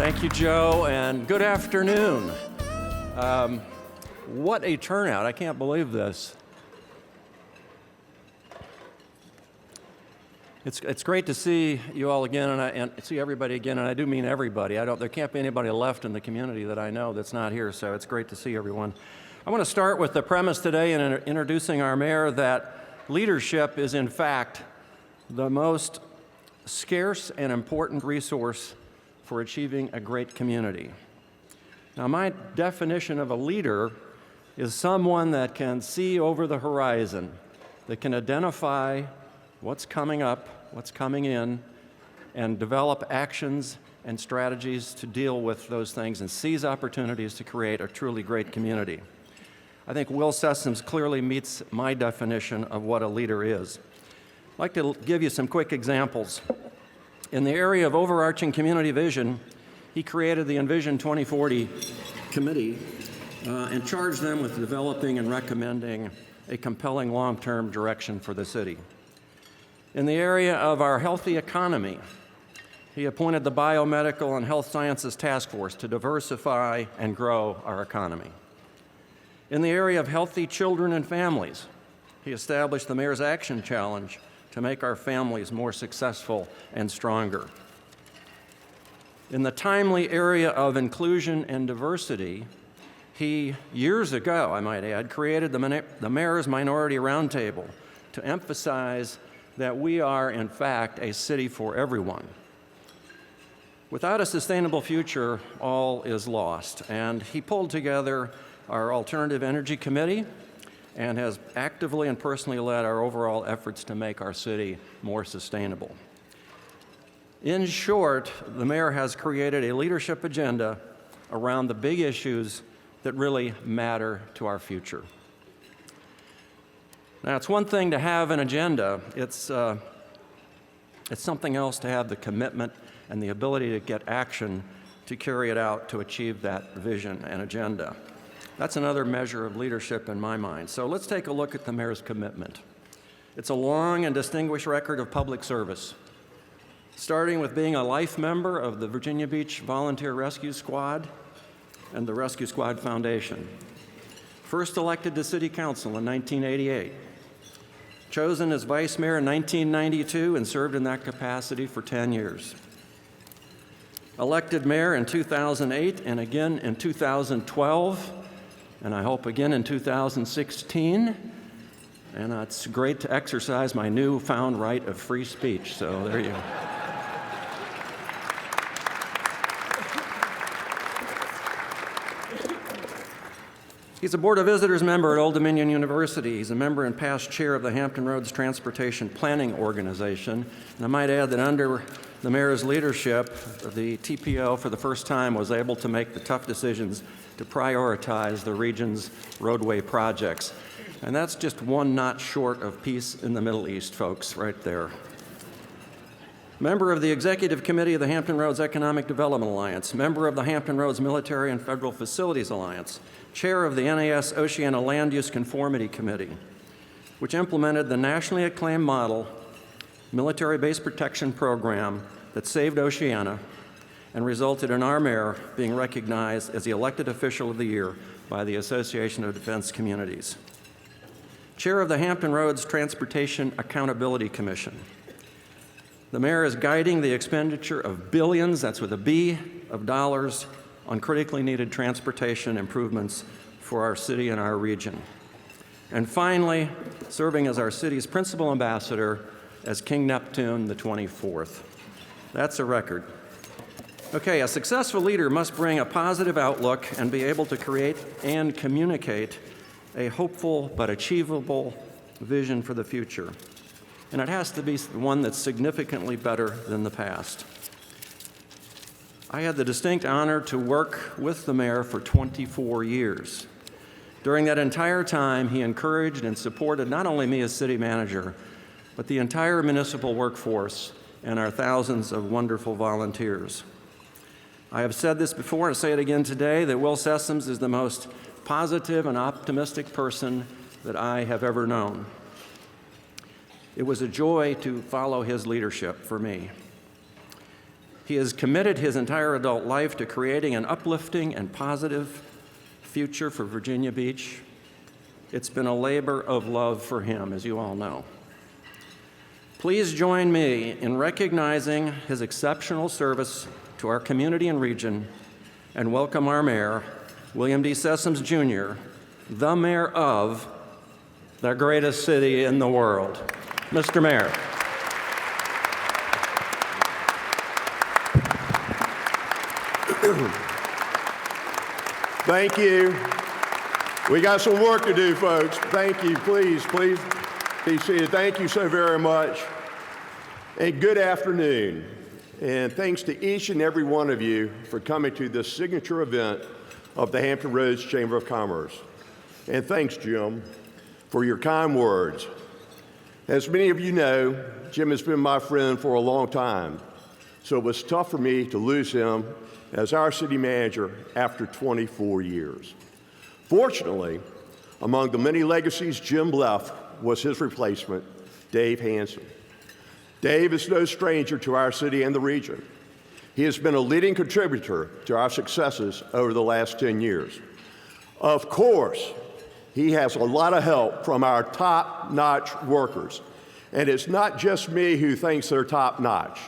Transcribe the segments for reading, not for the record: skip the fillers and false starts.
Thank you, Joe, and good afternoon. What a turnout. I can't believe this. It's great to see you all again and see everybody again, and I do mean everybody. There can't be anybody left in the community that I know that's not here, so it's great to see everyone. I want to start with the premise today in introducing our mayor that leadership is, in fact, the most scarce and important resource for achieving a great community. Now, my definition of a leader is someone that can see over the horizon, that can identify what's coming up, what's coming in, and develop actions and strategies to deal with those things and seize opportunities to create a truly great community. I think Will Sessoms clearly meets my definition of what a leader is. I'd like to give you some quick examples. In the area of overarching community vision, he created the Envision 2040 committee and charged them with developing and recommending a compelling long-term direction for the city. In the area of our healthy economy, he appointed the Biomedical and Health Sciences Task Force to diversify and grow our economy. In the area of healthy children and families, he established the Mayor's Action Challenge to make our families more successful and stronger. In the timely area of inclusion and diversity, he, years ago, I might add, created the Mayor's Minority Roundtable to emphasize that we are, in fact, a city for everyone. Without a sustainable future, all is lost. And he pulled together our Alternative Energy Committee and has actively and personally led our overall efforts to make our city more sustainable. In short, the mayor has created a leadership agenda around the big issues that really matter to our future. Now, it's one thing to have an agenda. It's something else to have the commitment and the ability to get action to carry it out to achieve that vision and agenda. That's another measure of leadership in my mind. So let's take a look at the mayor's commitment. It's a long and distinguished record of public service, starting with being a life member of the Virginia Beach Volunteer Rescue Squad and the Rescue Squad Foundation. First elected to City Council in 1988. Chosen as vice mayor in 1992 and served in that capacity for 10 years. Elected mayor in 2008 and again in 2012, and I hope again in 2016. And it's great to exercise my newfound right of free speech, so there you go. He's a Board of Visitors member at Old Dominion University. He's a member and past chair of the Hampton Roads Transportation Planning Organization. And I might add that under the mayor's leadership, the TPO for the first time was able to make the tough decisions to prioritize the region's roadway projects. And that's just one notch short of peace in the Middle East, folks, right there. Member of the Executive Committee of the Hampton Roads Economic Development Alliance, member of the Hampton Roads Military and Federal Facilities Alliance, chair of the NAS Oceana Land Use Conformity Committee, which implemented the nationally acclaimed model military base protection program that saved Oceana and resulted in our mayor being recognized as the elected official of the year by the Association of Defense Communities. Chair of the Hampton Roads Transportation Accountability Commission. The mayor is guiding the expenditure of billions, that's with a B, of dollars on critically needed transportation improvements for our city and our region. And finally, serving as our city's principal ambassador as King Neptune the 24th. That's a record. Okay, a successful leader must bring a positive outlook and be able to create and communicate a hopeful but achievable vision for the future. And it has to be one that's significantly better than the past. I had the distinct honor to work with the mayor for 24 years. During that entire time, he encouraged and supported not only me as city manager, but the entire municipal workforce and our thousands of wonderful volunteers. I have said this before and say it again today, that Will Sessoms is the most positive and optimistic person that I have ever known. It was a joy to follow his leadership for me. He has committed his entire adult life to creating an uplifting and positive future for Virginia Beach. It's been a labor of love for him, as you all know. Please join me in recognizing his exceptional service to our community and region and welcome our mayor, William D. Sessoms, Jr., the mayor of the greatest city in the world. Mr. Mayor. Thank you. We got some work to do, folks. Thank you. Please be seated. Thank you so very much. And good afternoon. And thanks to each and every one of you for coming to this signature event of the Hampton Roads Chamber of Commerce. And thanks, Jim, for your kind words. As many of you know, Jim has been my friend for a long time, so it was tough for me to lose him as our city manager after 24 years. Fortunately, among the many legacies Jim left was his replacement, Dave Hanson. Dave is no stranger to our city and the region. He has been a leading contributor to our successes over the last 10 years. Of course, he has a lot of help from our top-notch workers. And it's not just me who thinks they're top-notch.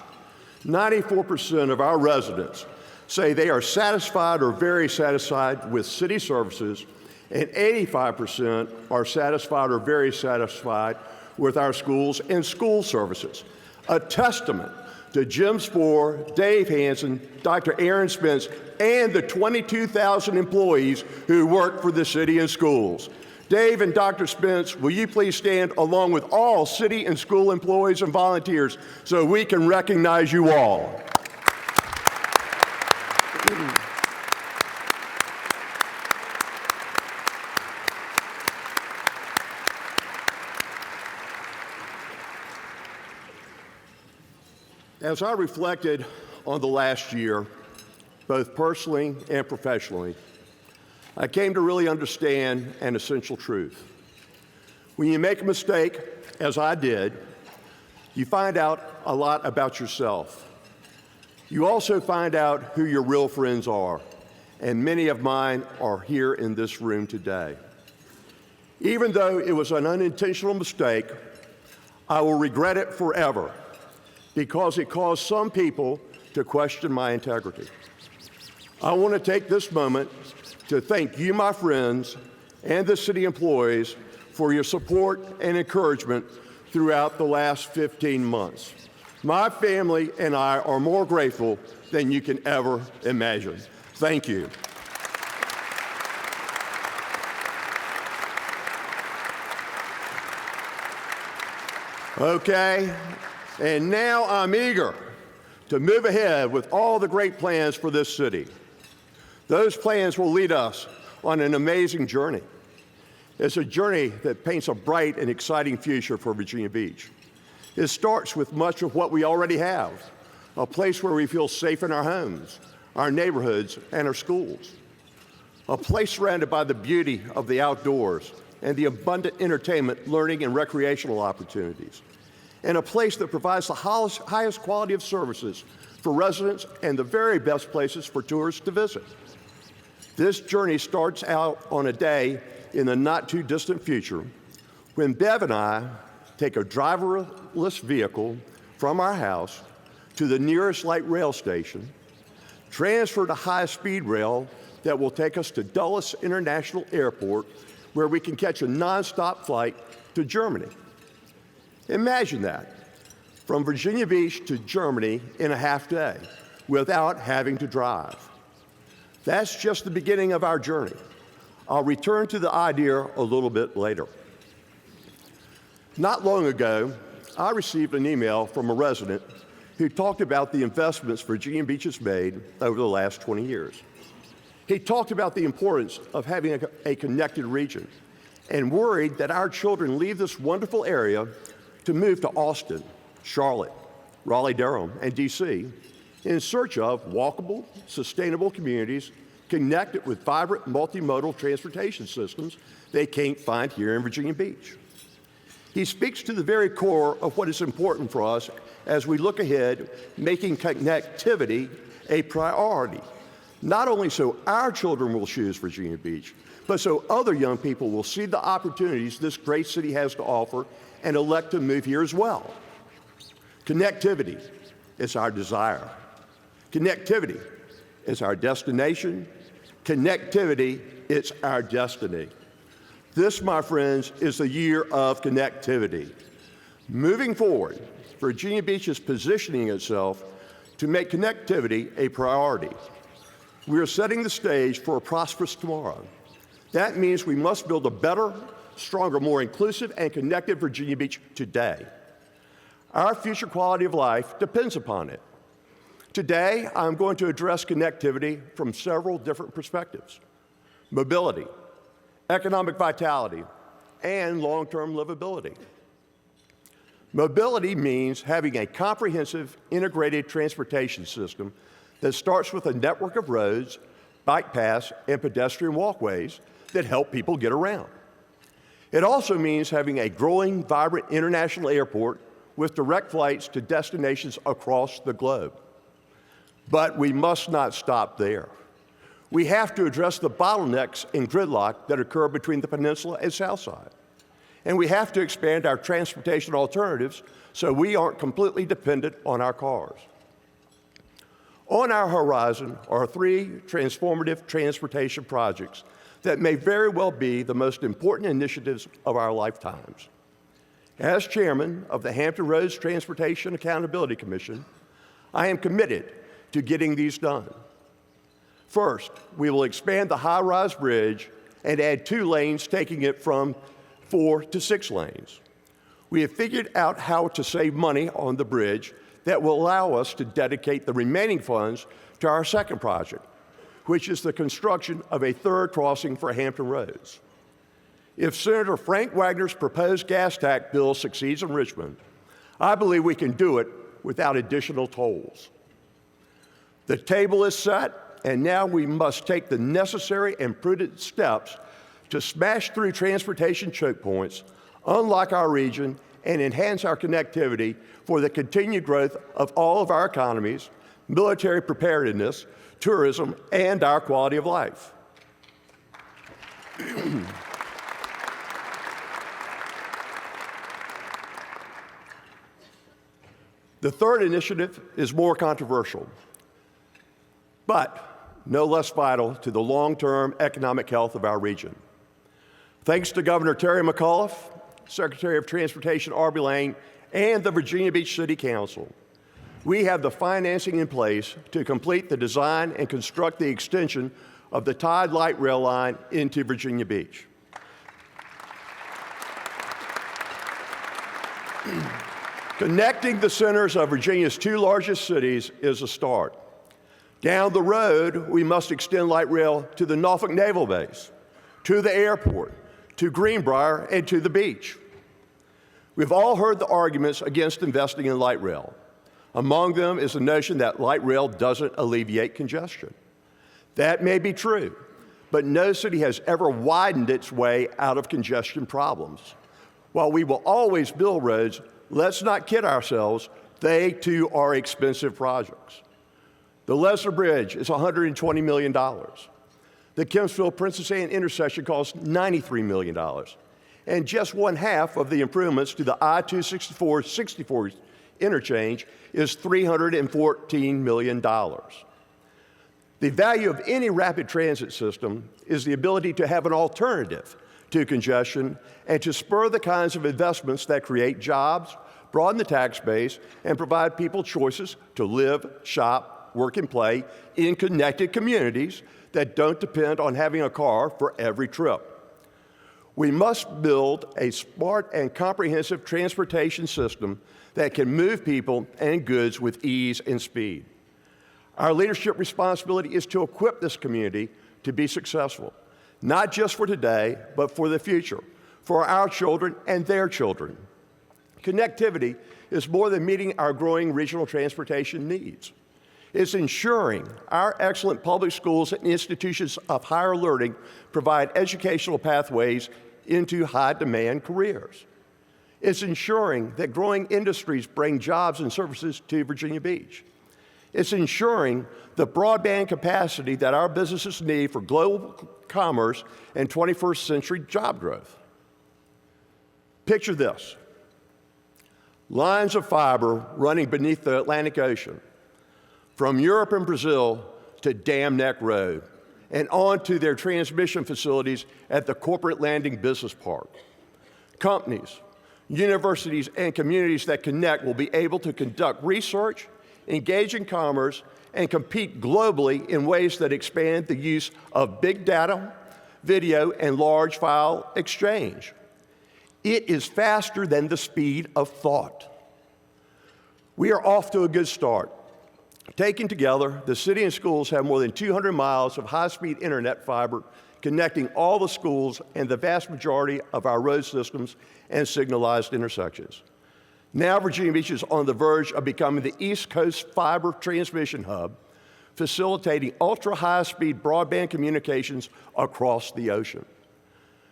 94% of our residents say they are satisfied or very satisfied with city services, and 85% are satisfied or very satisfied with our schools and school services. A testament to Jim Spoor, Dave Hanson, Dr. Aaron Spence, and the 22,000 employees who work for the city and schools. Dave and Dr. Spence, will you please stand along with all city and school employees and volunteers so we can recognize you all. As I reflected on the last year, both personally and professionally, I came to really understand an essential truth. When you make a mistake, as I did, you find out a lot about yourself. You also find out who your real friends are, and many of mine are here in this room today. Even though it was an unintentional mistake, I will regret it forever, because it caused some people to question my integrity. I want to take this moment to thank you, my friends, and the city employees for your support and encouragement throughout the last 15 months. My family and I are more grateful than you can ever imagine. Thank you. Okay. And now I'm eager to move ahead with all the great plans for this city. Those plans will lead us on an amazing journey. It's a journey that paints a bright and exciting future for Virginia Beach. It starts with much of what we already have, a place where we feel safe in our homes, our neighborhoods, and our schools. A place surrounded by the beauty of the outdoors and the abundant entertainment, learning, and recreational opportunities. And a place that provides the highest quality of services for residents and the very best places for tourists to visit. This journey starts out on a day in the not-too-distant future when Bev and I take a driverless vehicle from our house to the nearest light rail station, transfer to high-speed rail that will take us to Dulles International Airport, where we can catch a nonstop flight to Germany. Imagine that, from Virginia Beach to Germany in a half day without having to drive. That's just the beginning of our journey. I'll return to the idea a little bit later. Not long ago, I received an email from a resident who talked about the investments Virginia Beach has made over the last 20 years. He talked about the importance of having a connected region and worried that our children leave this wonderful area to move to Austin, Charlotte, Raleigh-Durham, and D.C. in search of walkable, sustainable communities connected with vibrant multimodal transportation systems they can't find here in Virginia Beach. He speaks to the very core of what is important for us as we look ahead, making connectivity a priority, not only so our children will choose Virginia Beach, but so other young people will see the opportunities this great city has to offer and elect to move here as well. Connectivity is our desire. Connectivity is our destination. Connectivity is our destiny. This, my friends, is the year of connectivity. Moving forward, Virginia Beach is positioning itself to make connectivity a priority. We are setting the stage for a prosperous tomorrow. That means we must build a better, stronger, more inclusive, and connected Virginia Beach today. Our future quality of life depends upon it. Today, I'm going to address connectivity from several different perspectives: mobility, economic vitality, and long-term livability. Mobility means having a comprehensive, integrated transportation system that starts with a network of roads, bike paths, and pedestrian walkways that help people get around. It also means having a growing, vibrant international airport with direct flights to destinations across the globe. But we must not stop there. We have to address the bottlenecks and gridlock that occur between the peninsula and South Side. And we have to expand our transportation alternatives so we aren't completely dependent on our cars. On our horizon are 3 transformative transportation projects that may very well be the most important initiatives of our lifetimes. As chairman of the Hampton Roads Transportation Accountability Commission, I am committed to getting these done. First, we will expand the high-rise bridge and add 2 lanes, taking it from 4 to 6 lanes. We have figured out how to save money on the bridge that will allow us to dedicate the remaining funds to our second project, which is the construction of a 3rd crossing for Hampton Roads. If Senator Frank Wagner's proposed gas tax bill succeeds in Richmond, I believe we can do it without additional tolls. The table is set, and now we must take the necessary and prudent steps to smash through transportation choke points, unlock our region, and enhance our connectivity for the continued growth of all of our economies, military preparedness, tourism, and our quality of life. The third initiative is more controversial, but no less vital to the long-term economic health of our region. Thanks to Governor Terry McAuliffe, Secretary of Transportation Arby Lane, and the Virginia Beach City Council, we have the financing in place to complete the design and construct the extension of the Tide Light Rail Line into Virginia Beach. Connecting the centers of Virginia's 2 largest cities is a start. Down the road, we must extend light rail to the Norfolk Naval Base, to the airport, to Greenbrier, and to the beach. We've all heard the arguments against investing in light rail. Among them is the notion that light rail doesn't alleviate congestion. That may be true, but no city has ever widened its way out of congestion problems. While we will always build roads, let's not kid ourselves, they too are expensive projects. The Lesnar Bridge is $120 million. The Kempsville-Princess Anne intersection costs $93 million. And just 1/2 of the improvements to the I-264-64 interchange is $314 million. The value of any rapid transit system is the ability to have an alternative to congestion and to spur the kinds of investments that create jobs, broaden the tax base, and provide people choices to live, shop, work, and play in connected communities that don't depend on having a car for every trip. We must build a smart and comprehensive transportation system that can move people and goods with ease and speed. Our leadership responsibility is to equip this community to be successful, not just for today, but for the future, for our children and their children. Connectivity is more than meeting our growing regional transportation needs. It's ensuring our excellent public schools and institutions of higher learning provide educational pathways into high-demand careers. It's ensuring that growing industries bring jobs and services to Virginia Beach. It's ensuring the broadband capacity that our businesses need for global commerce and 21st century job growth. Picture this: lines of fiber running beneath the Atlantic Ocean, from Europe and Brazil to Dam Neck Road, and on to their transmission facilities at the Corporate Landing Business Park. Companies, universities, and communities that connect will be able to conduct research, engage in commerce, and compete globally in ways that expand the use of big data, video, and large file exchange. It is faster than the speed of thought. We are off to a good start. Taken together, the city and schools have more than 200 miles of high-speed internet fiber connecting all the schools and the vast majority of our road systems and signalized intersections. Now Virginia Beach is on the verge of becoming the East Coast fiber transmission hub, facilitating ultra-high-speed broadband communications across the ocean.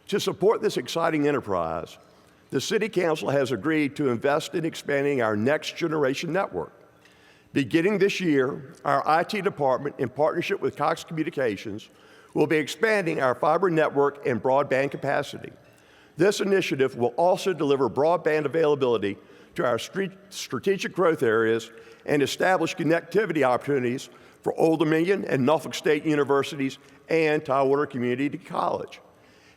To support this exciting enterprise, the City Council has agreed to invest in expanding our next-generation network. Beginning this year, our IT department, in partnership with Cox Communications, will be expanding our fiber network and broadband capacity. This initiative will also deliver broadband availability to our strategic growth areas and establish connectivity opportunities for Old Dominion and Norfolk State Universities and Tidewater Community College.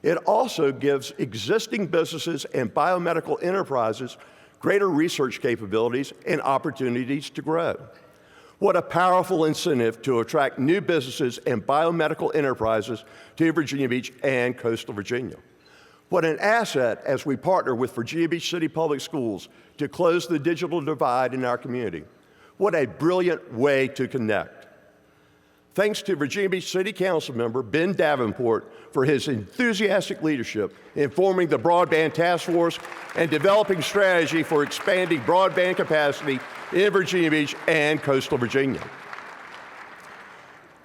It also gives existing businesses and biomedical enterprises greater research capabilities and opportunities to grow. What a powerful incentive to attract new businesses and biomedical enterprises to Virginia Beach and coastal Virginia. What an asset as we partner with Virginia Beach City Public Schools to close the digital divide in our community. What a brilliant way to connect. Thanks to Virginia Beach City Council member Ben Davenport for his enthusiastic leadership in forming the Broadband Task Force and developing strategy for expanding broadband capacity in Virginia Beach and coastal Virginia.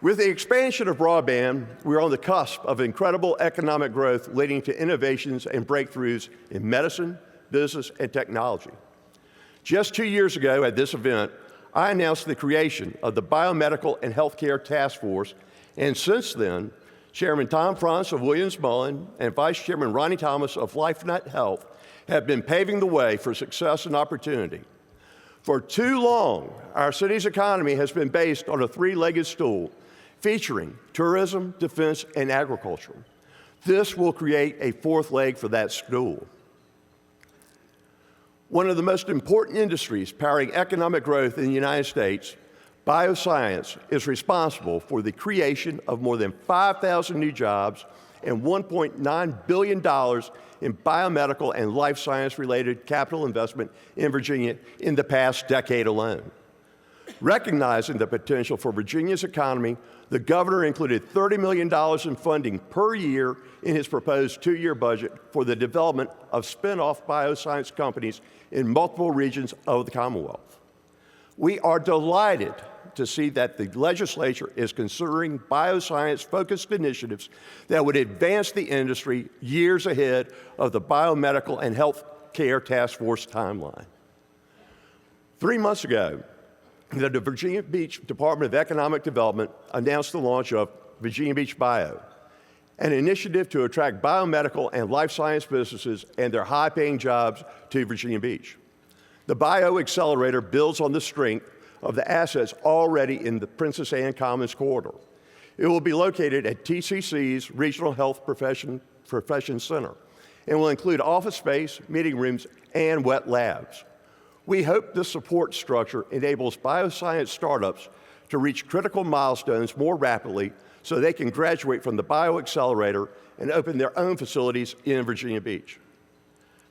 With the expansion of broadband, we're on the cusp of incredible economic growth leading to innovations and breakthroughs in medicine, business, and technology. Just 2 years ago at this event, I announced the creation of the Biomedical and Healthcare Task Force, and since then, Chairman Tom Frantz of Williams-Mullen and Vice Chairman Ronnie Thomas of LifeNet Health have been paving the way for success and opportunity. For too long, our city's economy has been based on a three-legged stool featuring tourism, defense, and agriculture. This will create a fourth leg for that stool. One of the most important industries powering economic growth in the United States, bioscience, is responsible for the creation of more than 5,000 new jobs and $1.9 billion in biomedical and life science-related capital investment in Virginia in the past decade alone. Recognizing the potential for Virginia's economy, the governor included $30 million in funding per year in his proposed 2-year budget for the development of spin-off bioscience companies in multiple regions of the Commonwealth. We are delighted to see that the legislature is considering bioscience-focused initiatives that would advance the industry years ahead of the Biomedical and Healthcare Task Force timeline. 3 months ago, the Virginia Beach Department of Economic Development announced the launch of Virginia Beach Bio, an initiative to attract biomedical and life science businesses and their high-paying jobs to Virginia Beach. The Bio Accelerator builds on the strength of the assets already in the Princess Anne Commons corridor. It will be located at TCC's Regional Health Profession Center and will include office space, meeting rooms, and wet labs. We hope this support structure enables bioscience startups to reach critical milestones more rapidly so they can graduate from the Bio Accelerator and open their own facilities in Virginia Beach.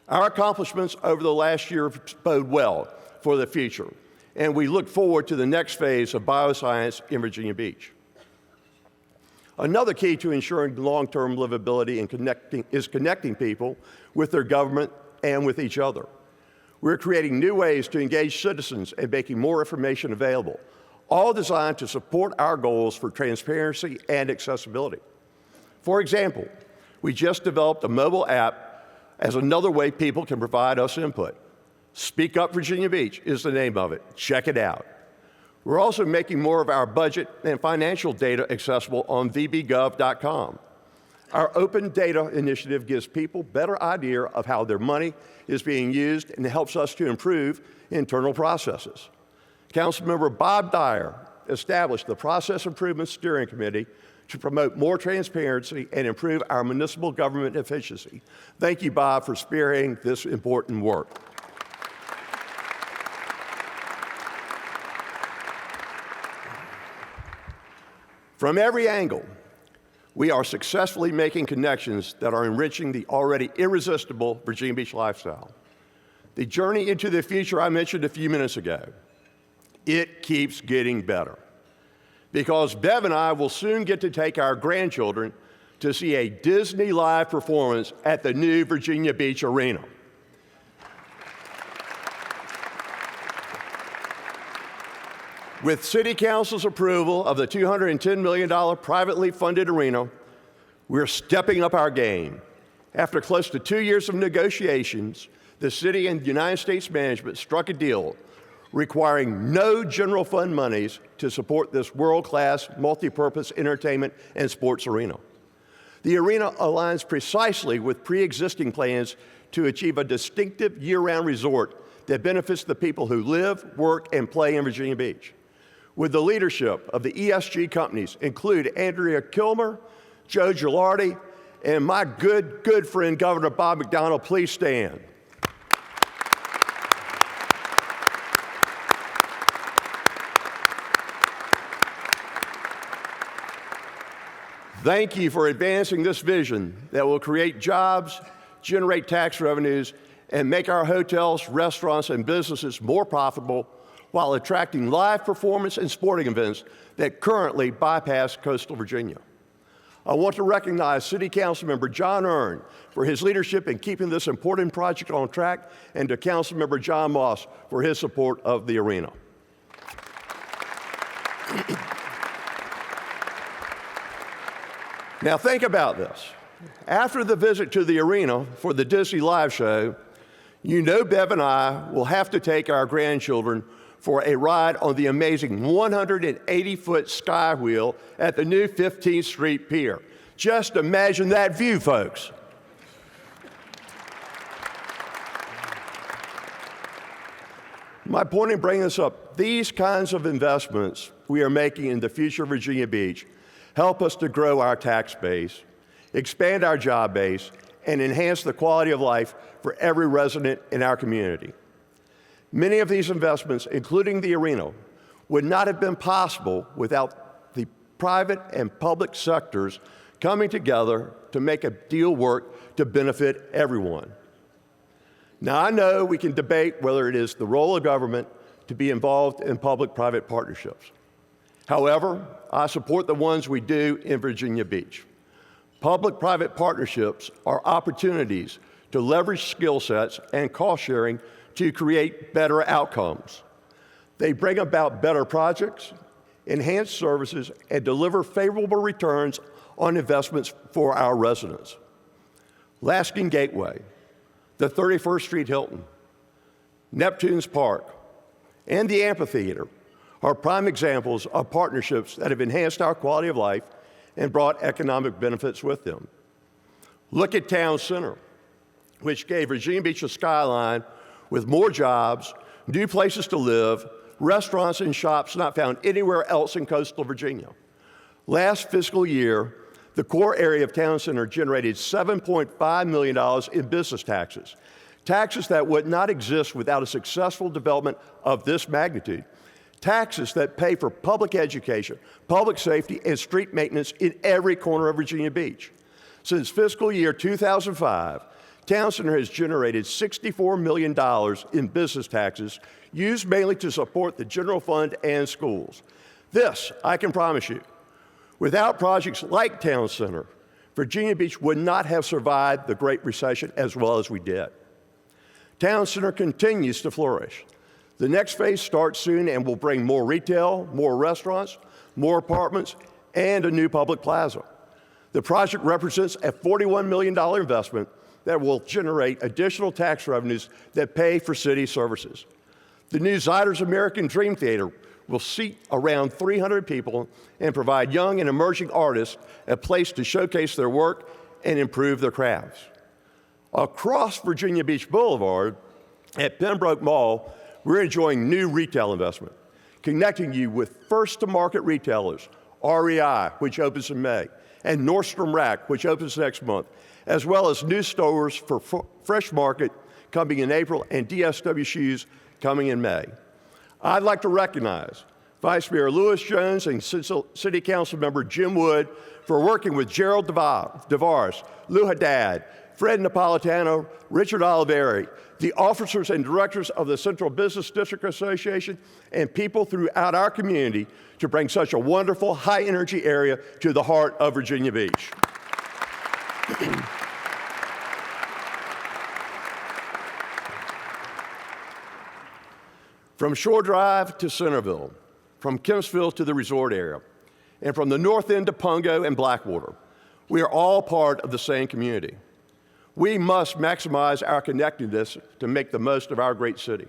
Our accomplishments over the last year bode well for the future, and we look forward to the next phase of bioscience in Virginia Beach. Another key to ensuring long-term livability and is connecting people with their government and with each other. We're creating new ways to engage citizens and making more information available, all designed to support our goals for transparency and accessibility. For example, we just developed a mobile app as another way people can provide us input. Speak Up Virginia Beach is the name of it. Check it out. We're also making more of our budget and financial data accessible on vbgov.com. Our open data initiative gives people a better idea of how their money is being used and helps us to improve internal processes. Councilmember Bob Dyer established the Process Improvement Steering Committee to promote more transparency and improve our municipal government efficiency. Thank you, Bob, for spearheading this important work. From every angle, we are successfully making connections that are enriching the already irresistible Virginia Beach lifestyle. The journey into the future I mentioned a few minutes ago, it keeps getting better. Because Bev and I will soon get to take our grandchildren to see a Disney live performance at the new Virginia Beach Arena. With City Council's approval of the $210 million privately funded arena, we're stepping up our game. After close to 2 years of negotiations, the city and United States management struck a deal requiring no general fund monies to support this world-class multi-purpose entertainment and sports arena. The arena aligns precisely with pre-existing plans to achieve a distinctive year-round resort that benefits the people who live, work, and play in Virginia Beach. With the leadership of the ESG companies, include Andrea Kilmer, Joe Gilardi, and my good friend, Governor Bob McDonnell. Please stand. Thank you for advancing this vision that will create jobs, generate tax revenues, and make our hotels, restaurants, and businesses more profitable while attracting live performance and sporting events that currently bypass coastal Virginia. I want to recognize City Councilmember John Earn for his leadership in keeping this important project on track, and to Councilmember John Moss for his support of the arena. Now think about this. After the visit to the arena for the Disney live show, you know Bev and I will have to take our grandchildren for a ride on the amazing 180-foot sky wheel at the new 15th Street Pier. Just imagine that view, folks. My point in bringing this up, these kinds of investments we are making in the future of Virginia Beach help us to grow our tax base, expand our job base, and enhance the quality of life for every resident in our community. Many of these investments, including the arena, would not have been possible without the private and public sectors coming together to make a deal work to benefit everyone. Now, I know we can debate whether it is the role of government to be involved in public-private partnerships. However, I support the ones we do in Virginia Beach. Public-private partnerships are opportunities to leverage skill sets and cost sharing to create better outcomes. They bring about better projects, enhance services, and deliver favorable returns on investments for our residents. Laskin Gateway, the 31st Street Hilton, Neptune's Park, and the amphitheater are prime examples of partnerships that have enhanced our quality of life and brought economic benefits with them. Look at Town Center, which gave Virginia Beach a skyline with more jobs, new places to live, restaurants and shops not found anywhere else in coastal Virginia. Last fiscal year, the core area of Town Center generated $7.5 million in business taxes, taxes that would not exist without a successful development of this magnitude, taxes that pay for public education, public safety, and street maintenance in every corner of Virginia Beach. Since fiscal year 2005, Town Center has generated $64 million in business taxes, used mainly to support the general fund and schools. This, I can promise you, without projects like Town Center, Virginia Beach would not have survived the Great Recession as well as we did. Town Center continues to flourish. The next phase starts soon and will bring more retail, more restaurants, more apartments, and a new public plaza. The project represents a $41 million investment that will generate additional tax revenues that pay for city services. The new Zyder's American Dream Theater will seat around 300 people and provide young and emerging artists a place to showcase their work and improve their crafts. Across Virginia Beach Boulevard at Pembroke Mall, we're enjoying new retail investment, connecting you with first-to-market retailers, REI, which opens in May, and Nordstrom Rack, which opens next month, as well as new stores for Fresh Market coming in April and DSW Shoes coming in May. I'd like to recognize Vice Mayor Lewis Jones and City Council Member Jim Wood for working with Gerald DeVaris, Lou Haddad, Fred Napolitano, Richard Oliveri, the officers and directors of the Central Business District Association, and people throughout our community to bring such a wonderful, high-energy area to the heart of Virginia Beach. From Shore Drive to Centerville, from Kempsville to the resort area, and from the north end to Pungo and Blackwater, we are all part of the same community. We must maximize our connectedness to make the most of our great city.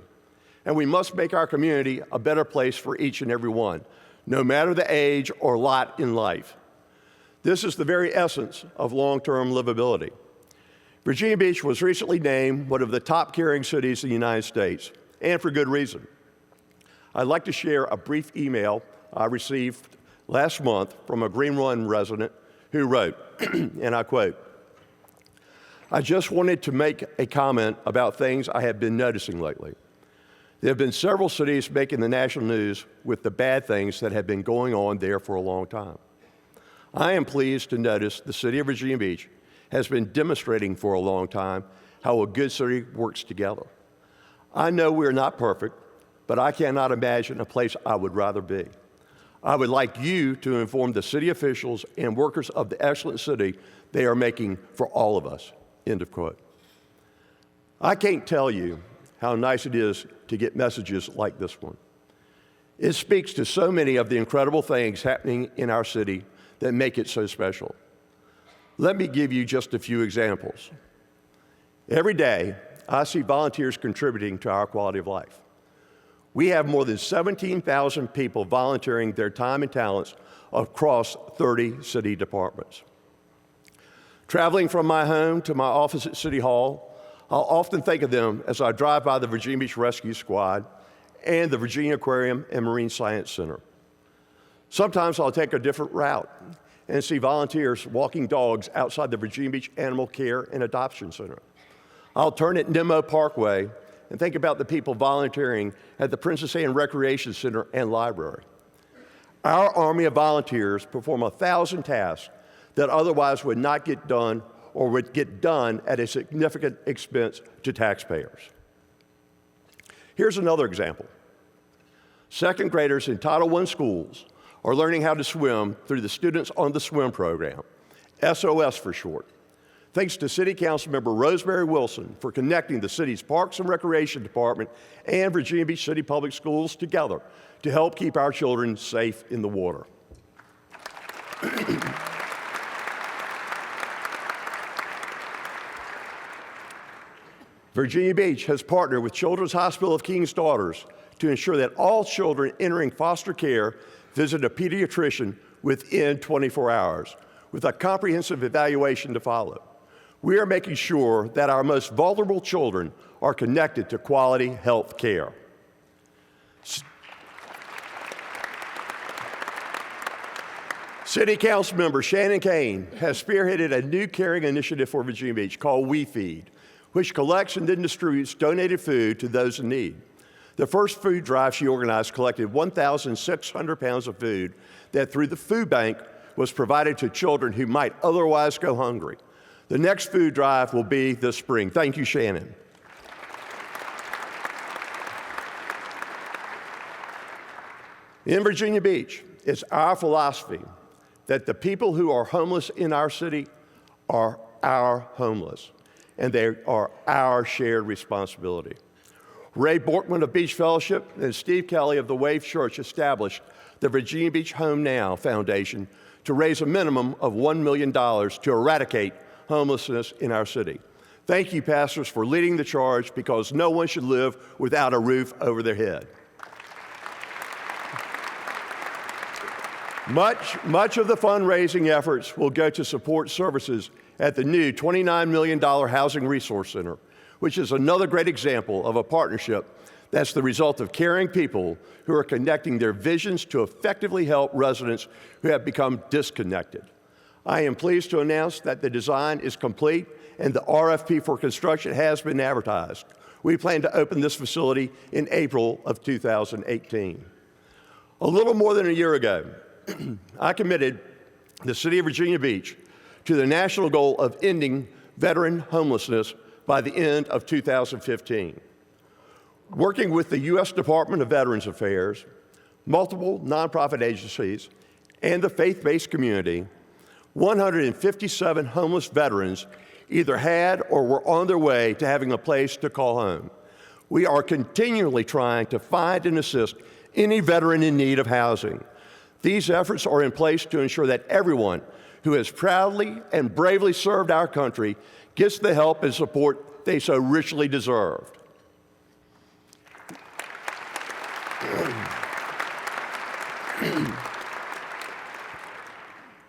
And we must make our community a better place for each and every one, no matter the age or lot in life. This is the very essence of long-term livability. Virginia Beach was recently named one of the top caring cities in the United States, and for good reason. I'd like to share a brief email I received last month from a Green Run resident who wrote, and I quote, "I just wanted to make a comment about things I have been noticing lately. There have been several cities making the national news with the bad things that have been going on there for a long time. I am pleased to notice the city of Virginia Beach has been demonstrating for a long time how a good city works together. I know we are not perfect, but I cannot imagine a place I would rather be. I would like you to inform the city officials and workers of the excellent city they are making for all of us." End of quote. I can't tell you how nice it is to get messages like this one. It speaks to so many of the incredible things happening in our city that make it so special. Let me give you just a few examples. Every day, I see volunteers contributing to our quality of life. We have more than 17,000 people volunteering their time and talents across 30 city departments. Traveling from my home to my office at City Hall, I'll often think of them as I drive by the Virginia Beach Rescue Squad and the Virginia Aquarium and Marine Science Center. Sometimes I'll take a different route and see volunteers walking dogs outside the Virginia Beach Animal Care and Adoption Center. I'll turn at Nemo Parkway and think about the people volunteering at the Princess Anne Recreation Center and Library. Our army of volunteers perform 1,000 tasks that otherwise would not get done or would get done at a significant expense to taxpayers. Here's another example. Second graders in Title I schools are learning how to swim through the Students on the Swim program, SOS for short. Thanks to City Council Member Rosemary Wilson for connecting the city's Parks and Recreation Department and Virginia Beach City Public Schools together to help keep our children safe in the water. Virginia Beach has partnered with Children's Hospital of King's Daughters to ensure that all children entering foster care visit a pediatrician within 24 hours, with a comprehensive evaluation to follow. We are making sure that our most vulnerable children are connected to quality health care. City Council member Shannon Kane has spearheaded a new caring initiative for Virginia Beach called We Feed, which collects and then distributes donated food to those in need. The first food drive she organized collected 1,600 pounds of food that, through the food bank, was provided to children who might otherwise go hungry. The next food drive will be this spring. Thank you, Shannon. In Virginia Beach, it's our philosophy that the people who are homeless in our city are our homeless, and they are our shared responsibility. Ray Borkman of Beach Fellowship and Steve Kelly of the Wave Church established the Virginia Beach Home Now Foundation to raise a minimum of $1 million to eradicate homelessness in our city. Thank you, pastors, for leading the charge, because no one should live without a roof over their head. Much of the fundraising efforts will go to support services at the new $29 million Housing Resource Center, which is another great example of a partnership that's the result of caring people who are connecting their visions to effectively help residents who have become disconnected. I am pleased to announce that the design is complete and the RFP for construction has been advertised. We plan to open this facility in April of 2018. A little more than a year ago, I committed the City of Virginia Beach to the national goal of ending veteran homelessness by the end of 2015. Working with the U.S. Department of Veterans Affairs, multiple nonprofit agencies, and the faith-based community, 157 homeless veterans either had or were on their way to having a place to call home. We are continually trying to find and assist any veteran in need of housing. These efforts are in place to ensure that everyone who has proudly and bravely served our country gets the help and support they so richly deserve.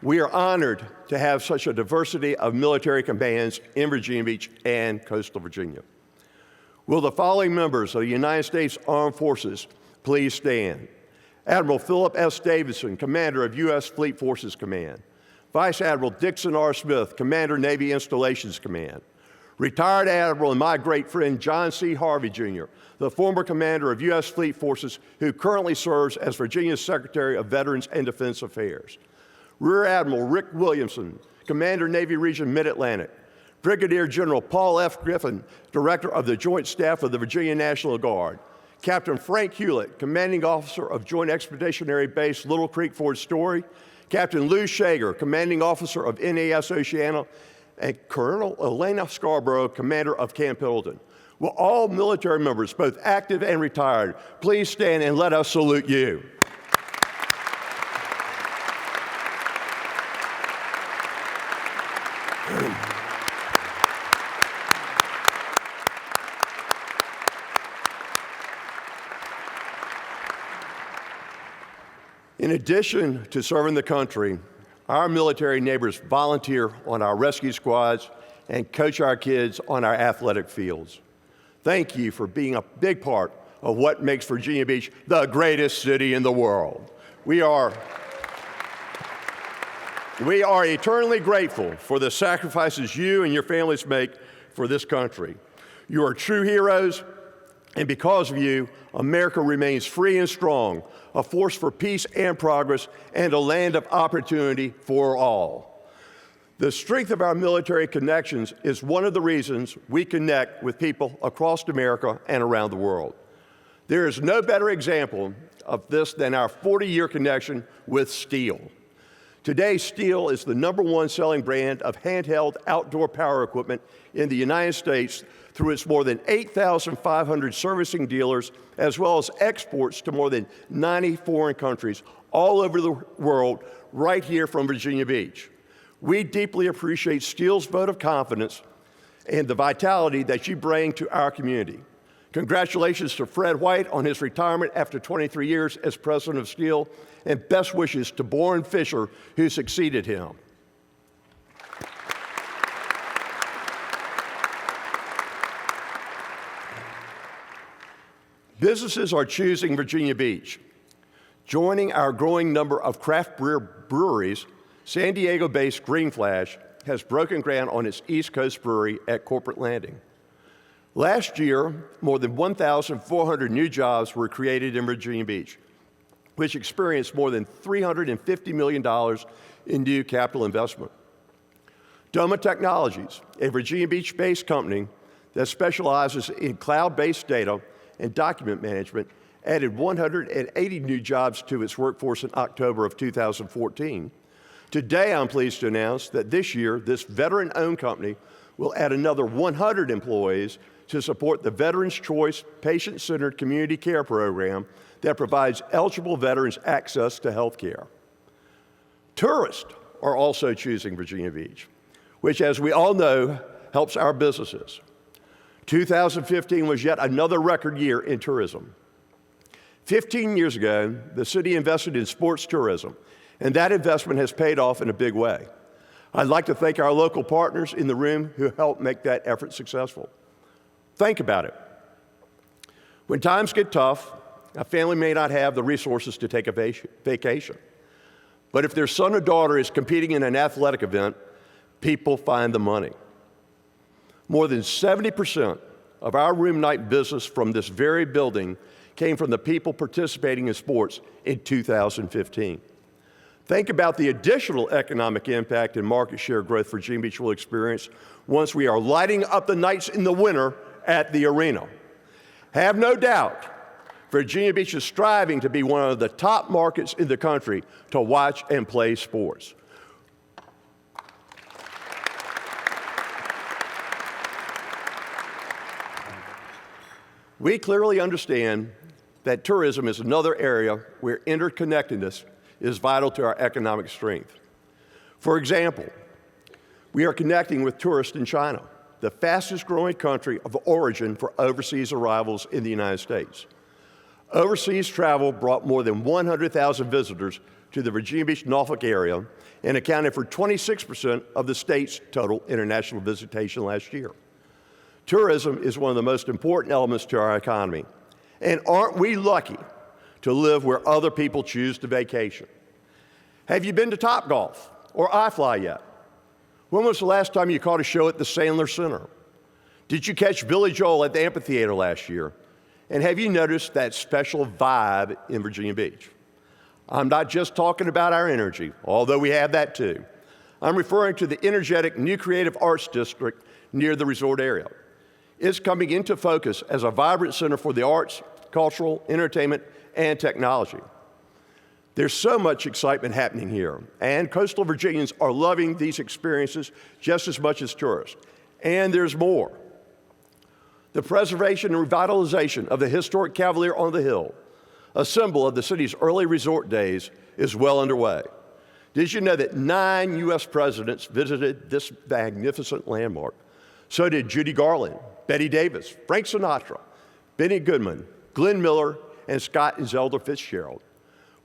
We are honored to have such a diversity of military commands in Virginia Beach and coastal Virginia. Will the following members of the United States Armed Forces please stand? Admiral Philip S. Davidson, Commander of U.S. Fleet Forces Command. Vice Admiral Dixon R. Smith, Commander, Navy Installations Command. Retired Admiral and my great friend John C. Harvey, Jr., the former commander of U.S. Fleet Forces, who currently serves as Virginia's Secretary of Veterans and Defense Affairs. Rear Admiral Rick Williamson, Commander, Navy Region Mid-Atlantic. Brigadier General Paul F. Griffin, Director of the Joint Staff of the Virginia National Guard. Captain Frank Hewlett, Commanding Officer of Joint Expeditionary Base Little Creek Fort Story. Captain Lou Shager, Commanding Officer of NAS Oceana. And Colonel Elena Scarborough, Commander of Camp Pendleton. Will all military members, both active and retired, please stand and let us salute you. In addition to serving the country, our military neighbors volunteer on our rescue squads and coach our kids on our athletic fields. Thank you for being a big part of what makes Virginia Beach the greatest city in the world. We are eternally grateful for the sacrifices you and your families make for this country. You are true heroes, and because of you, America remains free and strong, a force for peace and progress, and a land of opportunity for all. The strength of our military connections is one of the reasons we connect with people across America and around the world. There is no better example of this than our 40-year connection with Steel. Today, Steel is the #1 selling brand of handheld outdoor power equipment in the United States through its more than 8,500 servicing dealers, as well as exports to more than 90 foreign countries all over the world, right here from Virginia Beach. We deeply appreciate Steel's vote of confidence and the vitality that you bring to our community. Congratulations to Fred White on his retirement after 23 years as president of Steel, and best wishes to Boren Fisher, who succeeded him. Businesses are choosing Virginia Beach. Joining our growing number of craft beer breweries, San Diego-based Green Flash has broken ground on its East Coast brewery at Corporate Landing. Last year, more than 1,400 new jobs were created in Virginia Beach, which experienced more than $350 million in new capital investment. Doma Technologies, a Virginia Beach-based company that specializes in cloud-based data and document management, added 180 new jobs to its workforce in October of 2014. Today, I'm pleased to announce that this year, this veteran-owned company will add another 100 employees to support the Veterans Choice Patient-Centered Community Care Program that provides eligible veterans access to health care. Tourists are also choosing Virginia Beach, which, as we all know, helps our businesses. 2015 was yet another record year in tourism. 15 years ago, the city invested in sports tourism, and that investment has paid off in a big way. I'd like to thank our local partners in the room who helped make that effort successful. Think about it. When times get tough, a family may not have the resources to take a vacation. But if their son or daughter is competing in an athletic event, people find the money. More than 70% of our room night business from this very building came from the people participating in sports in 2015. Think about the additional economic impact and market share growth Virginia Beach will experience once we are lighting up the nights in the winter at the arena. Have no doubt, Virginia Beach is striving to be one of the top markets in the country to watch and play sports. We clearly understand that tourism is another area where interconnectedness is vital to our economic strength. For example, we are connecting with tourists in China, the fastest growing country of origin for overseas arrivals in the United States. Overseas travel brought more than 100,000 visitors to the Virginia Beach, Norfolk area and accounted for 26% of the state's total international visitation last year. Tourism is one of the most important elements to our economy. And aren't we lucky to live where other people choose to vacation? Have you been to Topgolf or iFly yet? When was the last time you caught a show at the Sandler Center? Did you catch Billy Joel at the amphitheater last year? And have you noticed that special vibe in Virginia Beach? I'm not just talking about our energy, although we have that too. I'm referring to the energetic new creative arts district near the resort area. It's coming into focus as a vibrant center for the arts, cultural, entertainment, and technology. There's so much excitement happening here, and coastal Virginians are loving these experiences just as much as tourists. And there's more. The preservation and revitalization of the historic Cavalier on the Hill, a symbol of the city's early resort days, is well underway. Did you know that 9 U.S. presidents visited this magnificent landmark? So did Judy Garland, Betty Davis, Frank Sinatra, Benny Goodman, Glenn Miller, and Scott and Zelda Fitzgerald.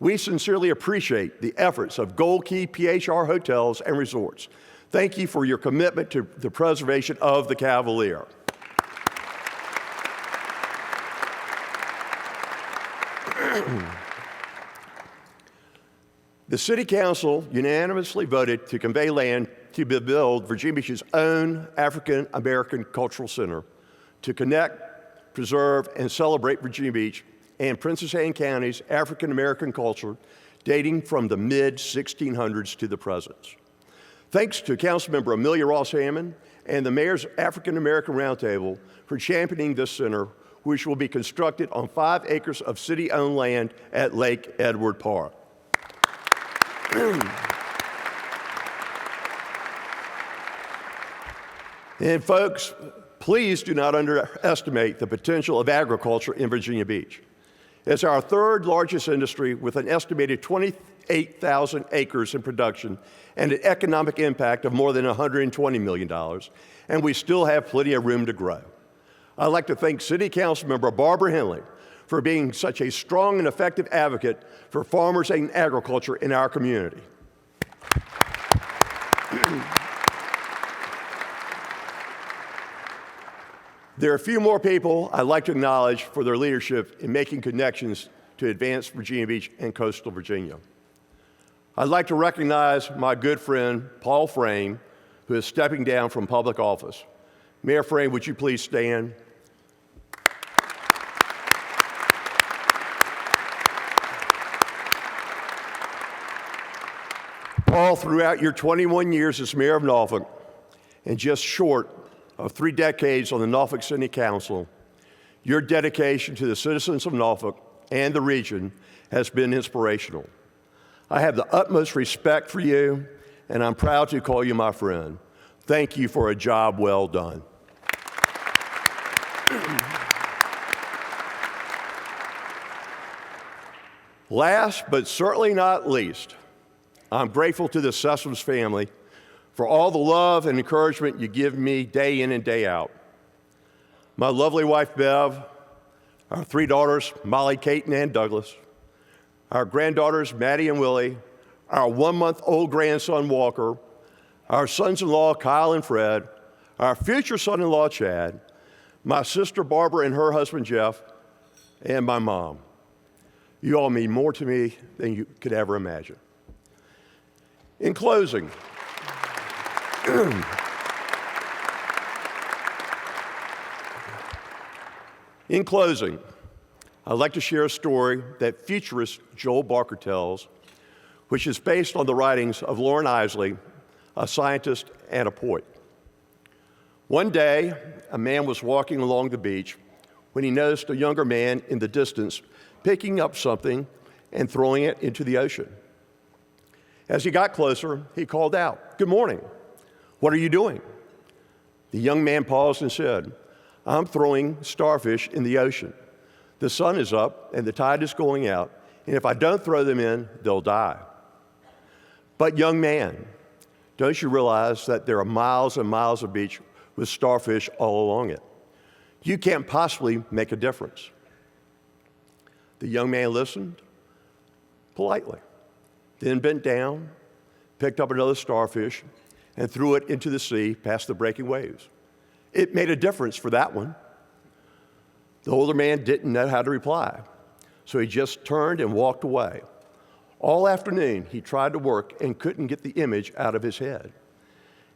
We sincerely appreciate the efforts of Gold Key PHR Hotels and Resorts. Thank you for your commitment to the preservation of the Cavalier. The City Council unanimously voted to convey land to build Virginia Beach's own African American Cultural Center to connect, preserve, and celebrate Virginia Beach and Princess Anne County's African American culture dating from the mid-1600s to the present. Thanks to Councilmember Amelia Ross Hammond and the Mayor's African American Roundtable for championing this center, which will be constructed on 5 acres of city-owned land at Lake Edward Park. And folks, please do not underestimate the potential of agriculture in Virginia Beach. It's our 3rd largest industry with an estimated 28,000 acres in production and an economic impact of more than $120 million, and we still have plenty of room to grow. I'd like to thank City Council Member Barbara Henley for being such a strong and effective advocate for farmers and agriculture in our community. There are a few more people I'd like to acknowledge for their leadership in making connections to advance Virginia Beach and coastal Virginia. I'd like to recognize my good friend, Paul Frame, who is stepping down from public office. Mayor Frame, would you please stand? Paul, throughout your 21 years as mayor of Norfolk, and just short of 3 decades on the Norfolk City Council, your dedication to the citizens of Norfolk and the region has been inspirational. I have the utmost respect for you, and I'm proud to call you my friend. Thank you for a job well done. Last but certainly not least, I'm grateful to the Sessoms family for all the love and encouragement you give me day in and day out. My lovely wife, Bev, our 3 daughters, Molly, Kate, and Ann Douglas, our granddaughters, Maddie and Willie, our 1-month-old grandson, Walker, our sons-in-law, Kyle and Fred, our future son-in-law, Chad, my sister, Barbara, and her husband, Jeff, and my mom. You all mean more to me than you could ever imagine. In closing, I'd like to share a story that futurist Joel Barker tells, which is based on the writings of Lauren Isley, a scientist and a poet. One day, a man was walking along the beach when he noticed a younger man in the distance picking up something and throwing it into the ocean. As he got closer, he called out, "Good morning. What are you doing?" The young man paused and said, "I'm throwing starfish in the ocean. The sun is up and the tide is going out, and if I don't throw them in, they'll die." "But young man, don't you realize that there are miles and miles of beach with starfish all along it? You can't possibly make a difference." The young man listened politely, then bent down, picked up another starfish, and threw it into the sea past the breaking waves. It made a difference for that one. The older man didn't know how to reply, so he just turned and walked away. All afternoon, he tried to work and couldn't get the image out of his head.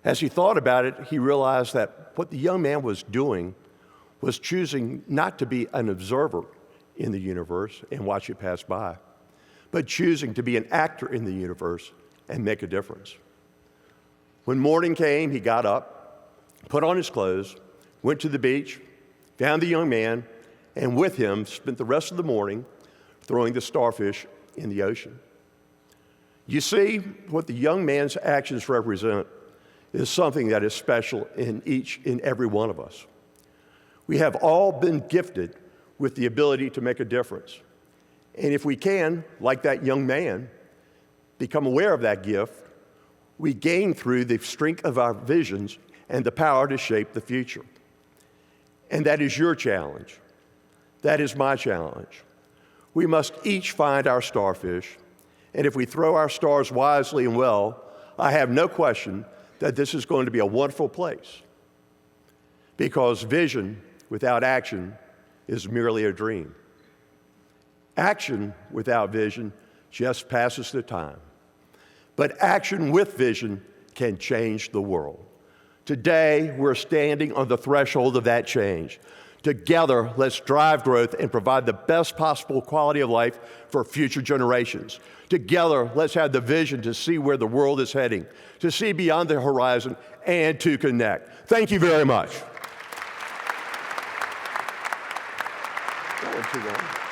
As he thought about it, he realized that what the young man was doing was choosing not to be an observer in the universe and watch it pass by, but choosing to be an actor in the universe and make a difference. When morning came, he got up, put on his clothes, went to the beach, found the young man, and with him spent the rest of the morning throwing the starfish in the ocean. You see, what the young man's actions represent is something that is special in each and every one of us. We have all been gifted with the ability to make a difference. And if we can, like that young man, become aware of that gift, we gain through the strength of our visions and the power to shape the future. And that is your challenge. That is my challenge. We must each find our starfish, and if we throw our stars wisely and well, I have no question that this is going to be a wonderful place. Because vision without action is merely a dream. Action without vision just passes the time. But action with vision can change the world. Today, we're standing on the threshold of that change. Together, let's drive growth and provide the best possible quality of life for future generations. Together, let's have the vision to see where the world is heading, to see beyond the horizon, and to connect. Thank you very much. That went too long.